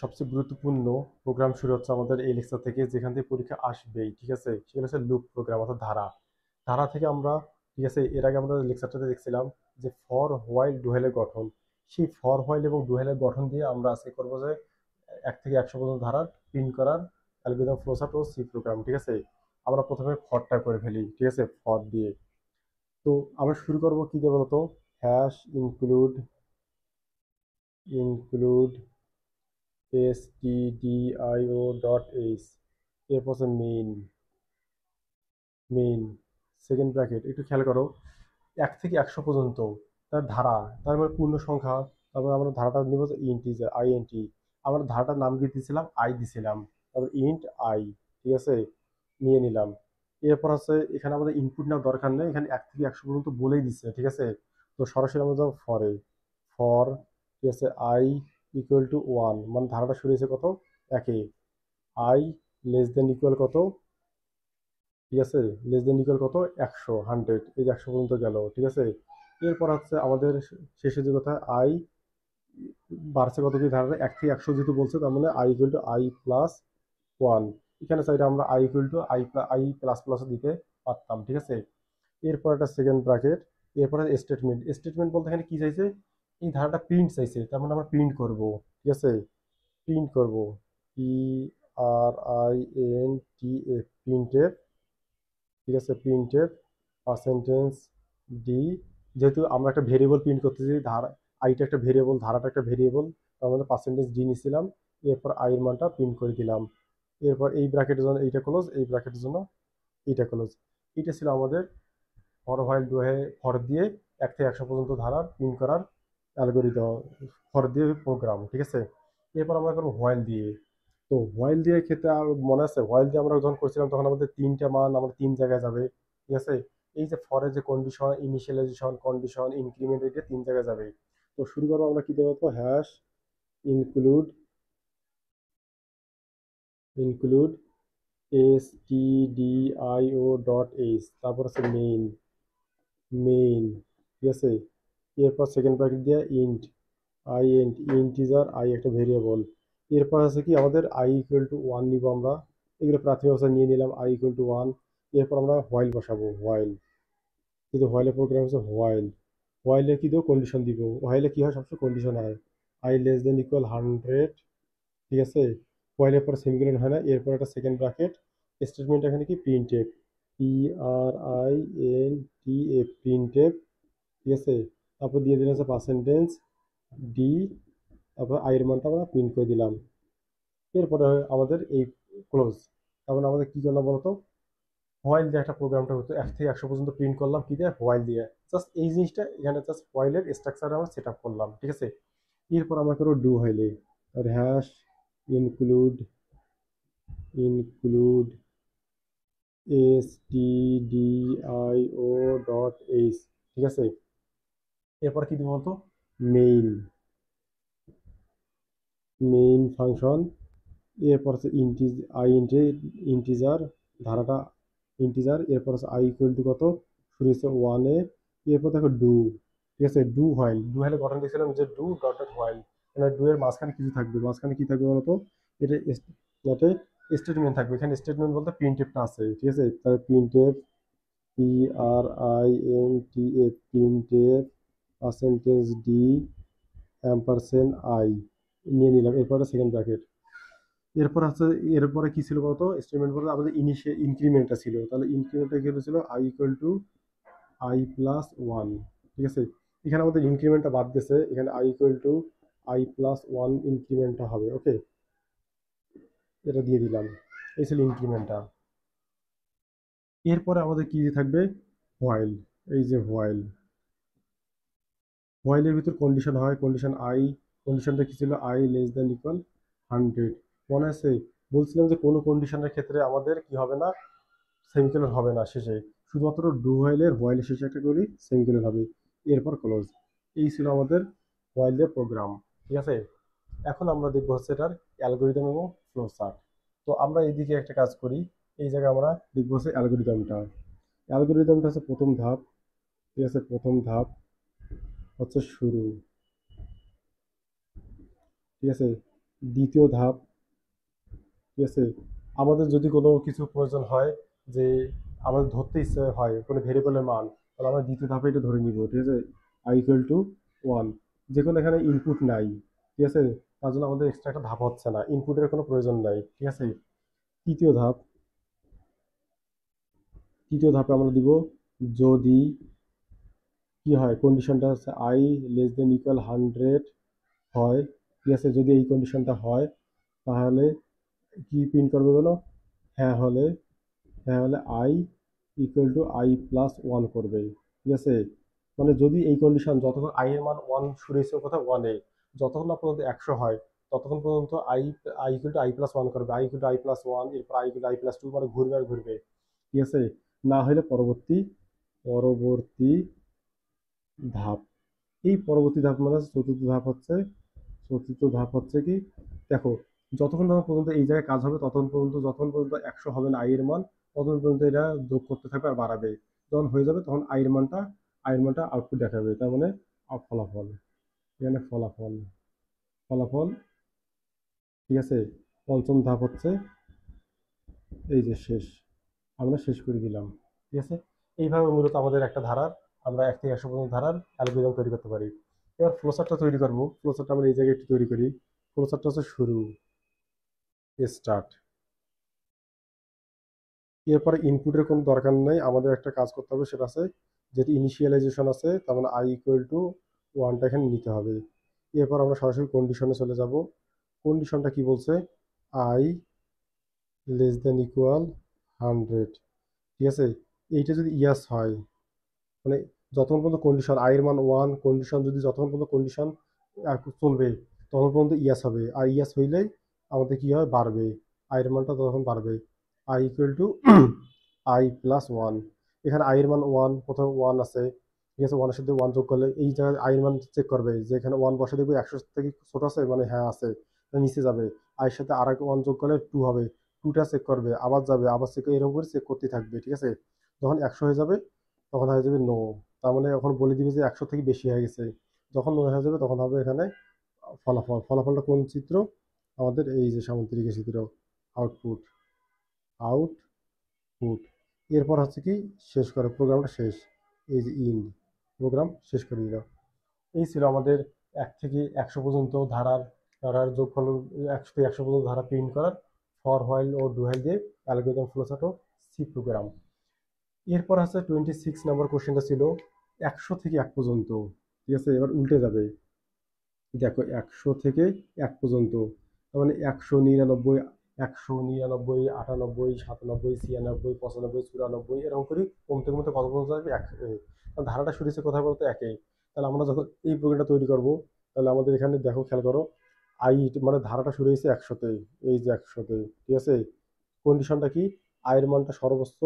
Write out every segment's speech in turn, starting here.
সবচেয়ে গুরুত্বপূর্ণ প্রোগ্রাম শুরু হচ্ছে আমাদের এই লেকচার থেকে, যেখান থেকে পরীক্ষা আসবেই, ঠিক আছে? সেগুলো হচ্ছে লুপ প্রোগ্রাম অর্থাৎ ধারা। ধারা থেকে আমরা, ঠিক আছে, এর আগে আমরা লেকচারটাতে দেখছিলাম যে ফর হোয়াইল ডু হোয়াইলের গঠন। সেই ফর হোয়াইল এবং ডু হোয়াইলের গঠন দিয়ে আমরা আজকে করবো যে 1 থেকে 100 পর্যন্ত ধারার প্রিন্ট করার অ্যালগরিদম, ফ্লোচার্ট ও সি প্রোগ্রাম, ঠিক আছে? আমরা প্রথমে ফরটা করে ফেলি, ঠিক আছে, ফর দিয়ে। তো আমরা শুরু করবো কি দিয়ে বলতো? হ্যাশ ইনক্লুড stdio.h, এরপর হচ্ছে মেইন সেকেন্ড ব্র্যাকেট। একটু খেয়াল করো, 1 থেকে 100 পর্যন্ত তার ধারা, তার মানে পূর্ণ সংখ্যা। তারপর আমরা ধারাটা নিব যে ইন্টিজার, আইএনটি। আমরা ধারাটার নাম দিয়ে দিয়েছিলাম আই দিছিলাম, তারপর ইন্ট আই, ঠিক আছে, নিয়ে নিলাম। এরপর হচ্ছে এখানে আমাদের ইনপুট নেওয়ার দরকার নেই, এখানে 1 থেকে 100 পর্যন্ত বলেই দিচ্ছে, ঠিক আছে? তো সরাসরি আমরা যাবো ফরে। ফর, ঠিক আছে, আই ইকুয়াল টু 1, মানে ধারাটা শুরু হয়েছে কত? একে। আই লেস দেন ইকুয়াল কত? ঠিক আছে, লেস দেন ইকুয়াল কত? 100, এই যে 100 পর্যন্ত গেল, ঠিক আছে। এরপর হচ্ছে আমাদের শেষে যে কথা, আই বাড়ছে কত কি ধারাটা 1 থেকে 100 যেহেতু বলছে, তার মানে i equal to i plus 1। এখানে চাইলে আমরা i equal to i plus প্লাসও দিতে পারতাম, ঠিক আছে। এরপর একটা সেকেন্ড ব্র্যাকেট। এরপরে স্টেটমেন্ট বলতে এখানে কি চাইছে? এই ধারাটা প্রিন্ট চাইছে, তার মানে আমরা প্রিন্ট করব, ঠিক আছে, প্রিন্ট করব। P R I N T F, print, ঠিক আছে, প্রিন্টের পার্সেন্টেজ ডি। যেহেতু আমরা একটা ভেরিয়েবল প্রিন্ট করতেছি, ধারা আইটা একটা ভেরিয়েবল, ধারাটা একটা ভেরিয়েবল, তার মধ্যে পার্সেন্টেজ ডি নিছিলাম। এরপর আই এর মানটা প্রিন্ট করে দিলাম। এরপর এই ব্র্যাকেটের জন্য এইটা ক্লোজ, এই ব্র্যাকেটের জন্য এইটা ক্লোজ। এটা ছিল আমাদের ফর হোয়াইল ডু ফর দিয়ে 1 থেকে 100 পর্যন্ত ধারা প্রিন্ট করার অ্যালগোরিদম, ফর দিয়ে প্রোগ্রাম, ঠিক আছে। এরপর আমরা করবো হোয়াইল দিয়ে। তো হোয়াইল দিয়ে ক্ষেত্রে মনে আছে, হোয়াইল দিয়ে আমরা যখন করছিলাম তখন আমাদের 3টা মান আমরা 3 জায়গায় যাবে, ঠিক আছে। এই যে ফরের যে কন্ডিশন, ইনিশিয়ালাইজেশন কন্ডিশন, ইনক্রিমেন্ট, এটা 3 জায়গায় যাবে। তো শুরু করবো আমরা কি দেবো? তো হ্যাশ ইনক্লুড ইনক্লুড stdio.h, তারপর আছে মেইন, ঠিক আছে। এরপর সেকেন্ড ব্র্যাকেট দিয়ে ইন্টিজার আই একটা ভেরিয়েবল। এরপর আছে কি আমাদের আই ইকুয়াল টু 1 নিব আমরা। এগুলো প্রাথমিক অবস্থায় নিয়ে নিলাম আই ইকুয়াল টু 1। এরপর আমরা হোয়াইল বসাবো, হোয়াইল। কিন্তু হোয়াইলের প্রোগ্রাম হচ্ছে হোয়াইলে কি দেবো? কন্ডিশন দিব। হোয়াইলে কি হয়? সবসময় কন্ডিশন হয়। আই লেস দেন ইকুয়াল 100, ঠিক আছে। হোয়াইলের পর সেমিকোলন হয় না, এরপর একটা সেকেন্ড ব্র্যাকেট। স্টেটমেন্ট এখানে কি? Printf, P R I N T F, printf, ঠিক আছে। তারপর দিয়ে দিলাম হচ্ছে পার্সেন্টেজ ডি, তারপর আই এর মানটা আমরা প্রিন্ট করে দিলাম। এরপরে আমাদের এই ক্লোজ। তারপরে আমাদের কি করলাম বলতো? হোয়াইল দিয়ে একটা প্রোগ্রামটা হতো, 1 থেকে 100 পর্যন্ত প্রিন্ট করলাম কি দিয়ে? হোয়াইল দিয়ে। জাস্ট এই জিনিসটা এখানে জাস্ট হোয়াইলের স্ট্রাকচার আমরা সেট আপ করলাম, ঠিক আছে। এরপর আমরা করবো ডু হোয়াইলে। আর হ্যাশ ইনক্লুড ইনক্লুড stdio.h, ঠিক আছে। এরপর কি দিব বলতো? Main main function. এরপর হচ্ছে ইন্টিজার, ধারাটা ইন্টিজার। এরপর হচ্ছে আই ইকুয়াল টু কত? শুরু হচ্ছে 1-এ। এরপর দেখো ডু, ঠিক আছে, ডু হোয়াইলে গঠন দিয়েছিলাম যে ডু ডট ডট হোয়াইল, মানে ডু এর মাঝখানে কিছু থাকবে, মাঝখানে কি থাকবে বলতো? এটা যাতে স্টেটমেন্ট থাকবে। এখানে স্টেটমেন্ট বলতে প্রিন্টএফটা আছে, ঠিক আছে। তাহলে printf, P R I N T F, printf percentage D ampersand I নিয়ে নিলাম। এরপরে সেকেন্ড ব্র্যাকেট। এরপর হচ্ছে, এরপরে কি ছিল বলতো? স্টেটমেন্ট বলতে আমাদের ইনক্রিমেন্টটা ছিল, তাহলে ইনক্রিমেন্টটা কি ছিল? I equal to i plus 1, ঠিক আছে। এখানে আমাদের ইনক্রিমেন্টটা বাদ দিয়েছে, এখানে I equal to i plus 1 ইনক্রিমেন্টটা হবে, ওকে। এটা দিয়ে দিলাম, এই ছিল ইনক্রিমেন্টটা। এরপরে আমাদের কি থাকবে? হোয়াইল। এই যে হোয়াইলের ভিতর কন্ডিশন হয়, কন্ডিশন আই। কন্ডিশনটা কি ছিল? আই লেস দেন ইকুয়াল 100, মনে আছে? বলছিলাম যে কোনো কন্ডিশনের ক্ষেত্রে আমাদের কি হবে না? সেমিকোলন হবে না শেষে, শুধুমাত্র ডু হোয়াইলের হোয়াইলের শেষে একটা করি সেমিকোলন হবে। এরপর ক্লোজ। এই ছিল আমাদের হোয়াইলের প্রোগ্রাম, ঠিক আছে। এখন আমরা দেখবো হচ্ছে এটার অ্যালগোরিদম এবং ফ্লো চার্ট। তো আমরা এইদিকে একটা কাজ করি, এই জায়গায় আমরা দেখবো হচ্ছে অ্যালগোরিদমটা। অ্যালগোরিদমটা হচ্ছে প্রথম ধাপ, ঠিক আছে। প্রথম ধাপ হচ্ছে শুরু, ঠিক আছে। দ্বিতীয় ধাপ, ঠিক আছে, আমাদের যদি কোনো কিছু প্রয়োজন হয় যে আমাদের ধরতে ইচ্ছে হয় কোনো ভেরিয়েবলের মান, তাহলে আমরা দ্বিতীয় ধাপে এটা ধরে নিব, ঠিক আছে, আই ইকুয়াল টু ওয়ান। যে কোনো এখানে ইনপুট নাই, ঠিক আছে, তার জন্য আমাদের এক্সট্রা একটা ধাপ হচ্ছে না, ইনপুটের কোনো প্রয়োজন নাই, ঠিক আছে। তৃতীয় ধাপ, তৃতীয় ধাপে আমরা দিব যদি কি হয়, কন্ডিশনটা হচ্ছে আই লেস দেন ইকুয়াল 100 হয়, ঠিক আছে, যদি এই কন্ডিশনটা হয় তাহলে কি প্রিন্ট করবে বলো, হ্যাঁ হলে, হ্যাঁ হলে I equal to i plus one করবে, ঠিক আছে। মানে যদি এই কন্ডিশন যতক্ষণ আই এর মান ওয়ান শুরু হয়েছে কোথাও ওয়ানে, যতক্ষণ না পর্যন্ত 100 হয় ততক্ষণ পর্যন্ত i i equal to i plus one করবে, i equal to i plus one, এরপর i equal to i plus two, মানে ঘুরবে আর ঘুরবে, ঠিক আছে। না হলে পরবর্তী পরবর্তী ধাপ, এই পরবর্তী ধাপ মানে চতুর্থ ধাপ হচ্ছে, চতুর্থ ধাপ হচ্ছে কি, দেখো, যতক্ষণ না পর্যন্ত এই জায়গায় কাজ হবে ততক্ষণ পর্যন্ত, যতক্ষণ পর্যন্ত 100 হবে না আই এর মান, ততক্ষণ পর্যন্ত এটা যোগ করতে থাকবে আর বাড়াবে। যখন হয়ে যাবে তখন আই এর মানটা আউটপুট দেখাবে, তার মানে ফলাফল, এখানে ফলাফল, ফলাফল, ঠিক আছে। পঞ্চম ধাপ হচ্ছে এই যে শেষ, আমরা শেষ করে দিলাম, ঠিক আছে। এইভাবে মূলত আমাদের একটা ধারার, আমরা 1 থেকে 100 পর্যন্ত ধারার অ্যালগরিদম তৈরি করতে পারি। এবার ফ্লোচার্টটা তৈরি করবো, ফ্লোচার্টটা আমরা এই জায়গায় একটু তৈরি করি। ফ্লোচার্টটা হচ্ছে শুরু, স্টার্ট, এরপরে ইনপুটের কোনো দরকার নেই, আমাদের একটা কাজ করতে হবে, সেটা আছে যেহেতু ইনিশিয়ালাইজেশন আছে তার মানে আই ইকুয়াল টু ওয়ানটা এখানে নিতে হবে। এরপর আমরা সরাসরি কন্ডিশনে চলে যাব। কন্ডিশনটা কি বলছে, আই লেস দেন ইকুয়াল 100, ঠিক আছে। এইটা যদি ইয়াস হয়, মানে যতক্ষণ পর্যন্ত কন্ডিশন আই এর মান ওয়ান, কন্ডিশন যদি যতক্ষণ পর্যন্ত কন্ডিশন চলবে ততক্ষণ পর্যন্ত ইয়াস হবে, আর ইয়াস হইলেই আমাদের কি হয়, বাড়বে, আই এর মানটা তখন বাড়বে, I equal to i plus one. এখানে আই এর মান ওয়ান, কোথাও ওয়ান আছে, ঠিক আছে, ওয়ানের সাথে ওয়ান যোগ করলে এই জায়গায় আই এর মান চেক করবে যে এখানে ওয়ান বসে দেখবে 100 থেকে ছোট আছে, মানে হ্যাঁ আছে, নিচে যাবে, আয়ের সাথে আর এক ওয়ান যোগ করলে টু হবে, টুটা চেক করবে, আবার যাবে, আবার চেক, এরকম করে চেক করতে থাকবে, ঠিক আছে। যখন 100 হয়ে যাবে তখন হয়ে যাবে নো, তার মানে এখন বলে দিবে যে 100 থেকে বেশি হয়ে গেছে। যখন নো হয়ে যাবে তখন হবে এখানে ফলাফল, ফলাফলটা কোন চিত্র, আমাদের এই যে সামুদ্রিক চিত্র, আউটপুট, আউটপুট। এরপর হচ্ছে কি, শেষ করে প্রোগ্রামটা শেষ, এই যে ইন্ড, প্রোগ্রাম শেষ করে দিল। এই ছিল আমাদের 1 থেকে 100 পর্যন্ত ধারার যোগফল, 100 থেকে 100 পর্যন্ত ধারা প্রিন্ট করার ফর হোয়াইল ও ডু হোয়াইল দিয়ে অ্যালগরিদম ফ্লোচার্ট ও সি প্রোগ্রাম। এরপর আছে 26 নম্বর কোশ্চেনটা ছিল 100 থেকে 1 পর্যন্ত, ঠিক আছে। এবার উল্টে যাবে, দেখো 100 থেকে 1 পর্যন্ত, তার মানে 199, 199, 98, 97, 96, 95, 94, এরকম করে কমতে কমতে কত পর্যন্ত যাবে, ধারাটা শুরু হচ্ছে কোথায় বলতে একে। তাহলে আমরা যখন এই প্রোগ্রামটা তৈরি করব, তাহলে আমাদের এখানে দেখো, খেয়াল করো, আই মানে ধারাটা শুরু হয়েছে 100-তে, এই যে 100-তে, ঠিক আছে। কন্ডিশনটা কি, আয়ের মানটা সর্বোচ্চ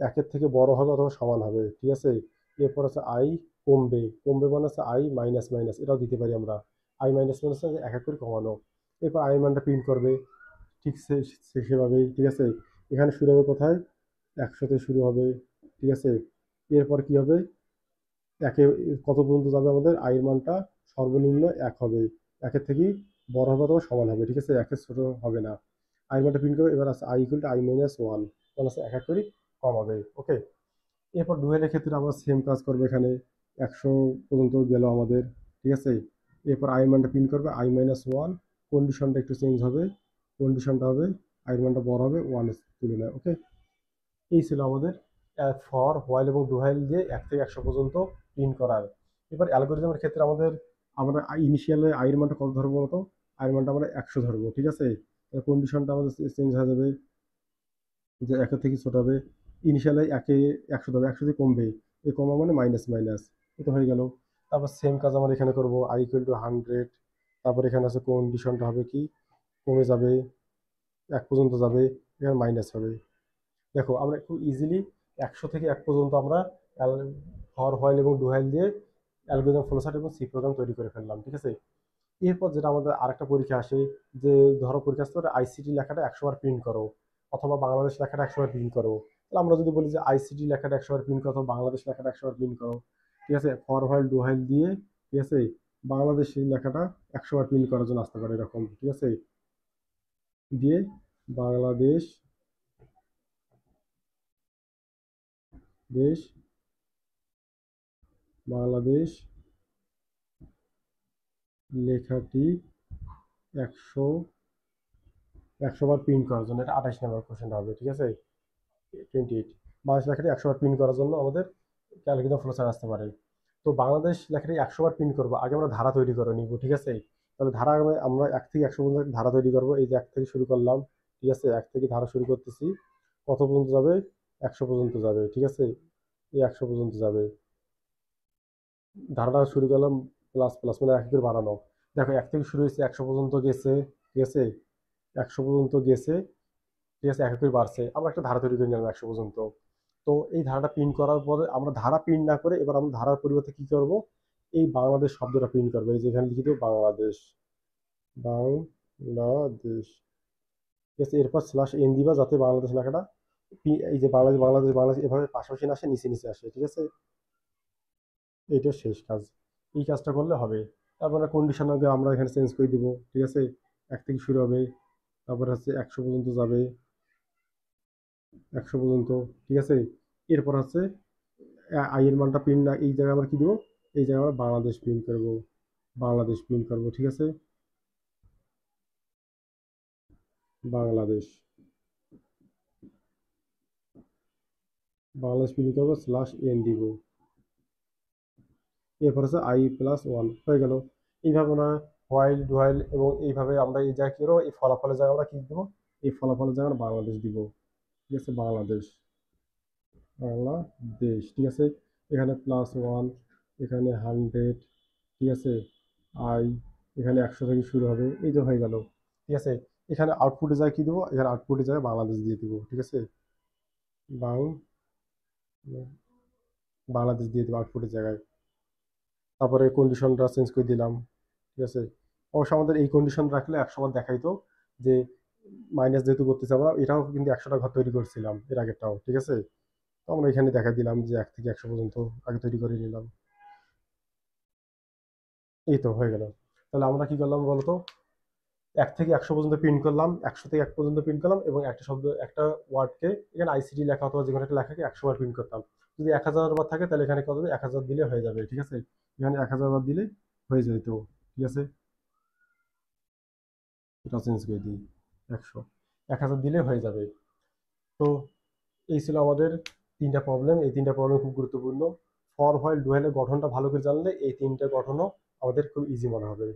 1-এর থেকে বড় হবে অথবা সমান হবে, ঠিক আছে। এরপর আছে আই কমবে, কমবে মানে আছে আই মাইনাস মাইনাস, এটাও দিতে পারি আমরা, আই মাইনাস মাইনাস এক এক করে কমানো। এরপর আই মানটা প্রিন্ট করবে, ঠিক সেভাবেই, ঠিক আছে। এখানে শুরু হবে কোথায়, 100-তে শুরু হবে, ঠিক আছে। এরপর কি হবে, একে কত পর্যন্ত যাবে, আমাদের আই এর মানটা সর্বনিম্ন 1 হবে, 1-এর থেকে বড় হবে অথবা সমান হবে, ঠিক আছে, 1-এর ছোট হবে না। আই মানটা প্রিন্ট করবে, এবার আছে I equal to I minus one, তখন আছে এক এক করে কম হবে, ওকে। এরপর ডুয়েলের ক্ষেত্রে আমরা সেম কাজ করবো, এখানে 100 পর্যন্ত গেল আমাদের, ঠিক আছে। এরপর আই মানটা প্রিন্ট করবে আই মাইনাস ওয়ান, কন্ডিশনটা একটু চেঞ্জ হবে, কন্ডিশনটা হবে আই মানটা বড় হবে ওয়ানের তুলনায়, ওকে। এই ছিল আমাদের ফর হোয়াইল এবং ডু হোয়াইল দিয়ে 1 থেকে 100 পর্যন্ত প্রিন্ট করার। এবার অ্যালগোরিদমের ক্ষেত্রে আমরা ইনিশিয়ালে আইয়ের মানটা কত ধরবো বলতো, আইয়ের মানটা আমরা 100 ধরবো, ঠিক আছে। কন্ডিশনটা আমাদের চেঞ্জ হয়ে যাবে, যে 1-এর থেকে ছোট হবে, ইনিশিয়ালে 100 ধরবে, 100 থেকে কমবে, এই কমা মানে মাইনাস মাইনাস, এটা হয়ে গেল। তারপর সেম কাজ আমরা এখানে করবো, আই ইকুয়াল টু 100, তারপর এখানে আছে কন্ডিশনটা হবে কি, কমে যাবে, 1 পর্যন্ত যাবে, এখানে মাইনাস হবে। দেখো আমরা খুব ইজিলি 100 থেকে 1 পর্যন্ত আমরা ফর হোয়াইল এবং ডু হোয়াইল দিয়ে অ্যালগরিদম ফ্লোচার্ট এবং সি প্রোগ্রাম তৈরি করে ফেললাম, ঠিক আছে। এরপর যেটা আমাদের আরেকটা পরীক্ষা আসে, যে ধরো পরীক্ষা আসতে পারে আইসিটি লেখাটা 100 বার প্রিন্ট করো, অথবা বাংলাদেশ লেখাটা 100 বার প্রিন্ট করো। তাহলে আমরা যদি বলি যে আইসিটি লেখাটা 100 বার প্রিন্ট করো অথবা বাংলাদেশ লেখাটা 100 বার প্রিন্ট করো, ঠিক আছে, ফর হোয়াইল ডু হোয়াইল দিয়ে, ঠিক আছে, বাংলাদেশ এই লেখাটা 100 বার প্রিন্ট করার জন্য আসতে পারে এরকম, ঠিক আছে? দিয়ে বাংলাদেশ দেশ বাংলাদেশ লেখাটি 100 100 বার প্রিন্ট করার জন্য, এটা 28 নম্বর কোশ্চেনটা হবে, ঠিক আছে? 28 বাংলাদেশ লেখাটি 100 বার প্রিন্ট করার জন্য আমাদের ক্যালকুলেটর ফ্লোচার্ট আসতে পারে। তো বাংলাদেশ লেখাটি 100 বার প্রিন্ট করবো, আগে আমরা ধারা তৈরি করে নিব, ঠিক আছে? তাহলে ধারা আমরা 1 থেকে 100 পর্যন্ত ধারা তৈরি করব। এই যে 1 থেকে শুরু করলাম, ঠিক আছে? 1 থেকে ধারা শুরু করতেছি, কত পর্যন্ত যাবে? 100 পর্যন্ত যাবে, ঠিক আছে? এই 100 পর্যন্ত যাবে। ধারাটা শুরু করলাম প্লাস প্লাস মানে এক করে বাড়ানো। দেখো 1 থেকে শুরু হয়েছে, 100 পর্যন্ত গেছে, ঠিক আছে? 100 পর্যন্ত গেছে, ঠিক আছে? এক এক করে বাড়ছে। আমরা একটা ধারা তৈরি করে নিলাম 100 পর্যন্ত। তো এই ধারাটা প্রিন্ট করার পরে আমরা ধারা প্রিন্ট না করে এবার আমরা ধারার পরিবর্তে কি করব? এই বাংলাদেশ শব্দটা প্রিন্ট করবো। এই যে এখানে লিখে দেবো বাংলাদেশ, বাংলাদেশ, ঠিক আছে? এরপর স্ল্যাশ এন দিবা যাতে বাংলাদেশ লেখাটা এই যে বাংলাদেশ বাংলাদেশ বাংলাদেশ এভাবে পাশাপাশি না আসে, নিচে নিচে আসে, ঠিক আছে? এইটা শেষ কাজ। এই কাজটা করলে হবে। তারপরে কন্ডিশন আগে আমরা এখানে চেঞ্জ করে দিব, ঠিক আছে? 1 থেকে শুরু হবে, তারপরে হচ্ছে 100 পর্যন্ত যাবে, 100 পর্যন্ত, ঠিক আছে? এরপর হচ্ছে আই এর মানটা প্রিন্ট না, এই জায়গায় আমরা কি দিব? এই জায়গায় আমরা বাংলাদেশ প্রিন্ট করব, বাংলাদেশ প্রিন্ট করব, ঠিক আছে? বাংলাদেশ, বাংলাদেশ প্রিন্ট করবো, স্ল্যাশ এন দিব, এরপর হচ্ছে i+1 হয়ে গেল। এইভাবে আমরা হোয়াইল ডুয়াইল এবং এইভাবে আমরা এই জায়গায় কি করবো? এই ফলাফলের জায়গায় আমরা কি দেবো? এই ফলাফলের জায়গায় আমরা বাংলাদেশ দিব, ঠিক আছে? বাংলাদেশ, বাংলাদেশ, ঠিক আছে? এখানে +1, এখানে 100, ঠিক আছে? আই, এখানে 100 থেকে শুরু হবে, এই তো হয়ে গেল, ঠিক আছে? এখানে আউটপুটে যায় কি দেবো? এখানে আউটপুটে যায় বাংলাদেশ দিয়ে দিব, ঠিক আছে? বাং বাংলাদেশ দিয়ে দেবো আউটপুটের জায়গায়। তারপরে কন্ডিশনটা চেঞ্জ করে দিলাম, ঠিক আছে? অবশ্য আমাদের এই কন্ডিশন রাখলে 100 বার দেখাইতো যে মাইনাস যেহেতু করতেছি আমরা, এটাও কিন্তু 100টা ঘর তৈরি করছিলাম এর আগেরটাও, ঠিক আছে? তো আমরা এখানে দেখাই দিলাম যে 1 থেকে 100 পর্যন্ত আগে তৈরি করে নিলাম। এই তো হয়ে গেল। তাহলে আমরা কি করলাম বলতো? 1 থেকে 100 পর্যন্ত প্রিন্ট করলাম, 100 থেকে 1 পর্যন্ত প্রিন্ট করলাম এবং একটা শব্দ একটা ওয়ার্ডকে এখানে আইসিটি লেখা অথবা যে কোনো একটা লেখাকে 100 বার প্রিন্ট করতাম। যদি 1000 বার থাকে তাহলে এখানে কত হবে? 1000 দিলে হয়ে যাবে, ঠিক আছে? এখানে 1000 বার দিলে হয়ে যেত, ঠিক আছে? এটা চেঞ্জ করে দিই 100, 1000 দিলে হয়ে যাবে। তো এই ছিল আমাদের 3টা প্রবলেম। এই 3টা প্রবলেম খুব গুরুত্বপূর্ণ। ফর হোয়াইল ডু হোয়াইলের গঠনটা ভালো করে জানলে এই 3টা গঠনও আমাদের খুব ইজি মনে হবে।